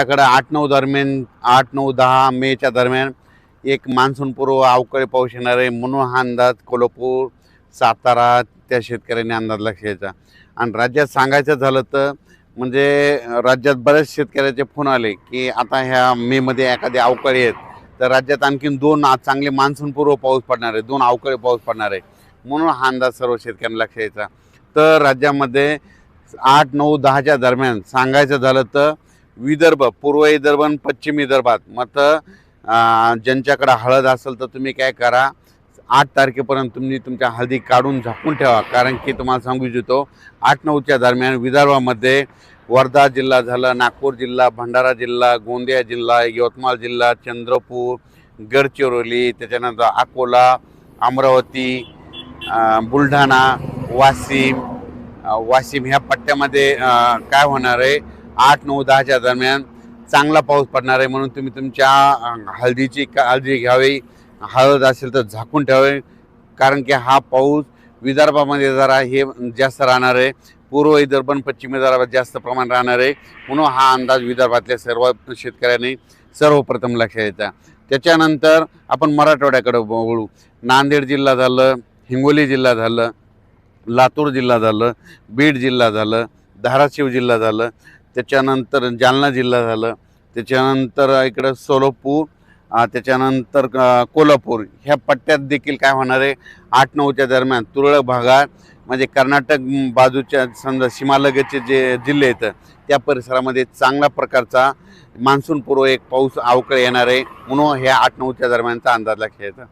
त्याकडे 8-9 दरम्यान 8-9-10 मेच्या दरम्यान एक मान्सून पूर्व अवकाळी पाऊस येणार आहे म्हणून हा अंदाज कोल्हापूर सातारा त्या शेतकऱ्यांनी अंदाज लक्षायचा। आणि राज्यात सांगायचं झालं तर म्हणजे राज्यात बरेच शेतकऱ्याचे फोन आले की आता ह्या मेमध्ये एखादी अवकाळी आहेत तर राज्यात आणखीन 2 चांगले मान्सून पूर्व पाऊस पडणार आहे, 2 अवकाळी पाऊस पडणार आहे म्हणून हा अंदाज सर्व शेतकऱ्यांना लक्षायचा। तर राज्यामध्ये 8-9-10च्या दरम्यान सांगायचं झालं तर विदर्भ, पूर्व विदर्भ आणि पश्चिम विदर्भात मग ज्यांच्याकडे हळद असेल तर तुम्ही काय करा, 8 तारखेपर्यंत तुम्ही तुमच्या हळदी काढून झाकून ठेवा। कारण की तुम्हाला सांगू इच्छितो 8-9च्या दरम्यान विदर्भामध्ये वर्धा जिल्हा झाला, नागपूर जिल्हा, भंडारा जिल्हा, गोंदिया जिल्हा, यवतमाळ जिल्हा, चंद्रपूर, गडचिरोली, त्याच्यानंतर अकोला, अमरावती, बुलढाणा, वाशिम ह्या पट्ट्यामध्ये काय होणार आहे 8-9-10च्या दरम्यान चांगला पाऊस पडणार आहे म्हणून तुम्ही तुमच्या हळदीची काळजी घ्यावी। हळद असेल तर झाकून ठेवावे कारण की हा पाऊस विदर्भामध्ये जरा हे जास्त राहणार आहे, पूर्व विदर्भ आणि पश्चिम विदर्भात जास्त प्रमाण राहणार आहे म्हणून हा अंदाज विदर्भातल्या सर्व शेतकऱ्यांनी सर्वप्रथम लक्षात द्यायचा। त्याच्यानंतर आपण मराठवाड्याकडे वळू। नांदेड जिल्हा झालं, हिंगोली जिल्हा झालं, लातूर जिल्हा झालं, बीड जिल्हा झालं, धाराशिव जिल्हा झालं, त्याच्यानंतर जालना जिल्हा झालं, त्याच्यानंतर इकडं सोलापूर, त्याच्यानंतर कोल्हापूर ह्या पट्ट्यात देखील काय होणार आहे 8-9च्या दरम्यान तुरळक भागात म्हणजे कर्नाटक बाजूच्या समजा सीमालगतचे जे जिल्हे आहेत त्या परिसरामध्ये चांगल्या प्रकारचा मान्सून पूर्व एक पाऊस अवकाळी येणार आहे म्हणून ह्या 8-9च्या दरम्यानचा अंदाज लक्षात येतो।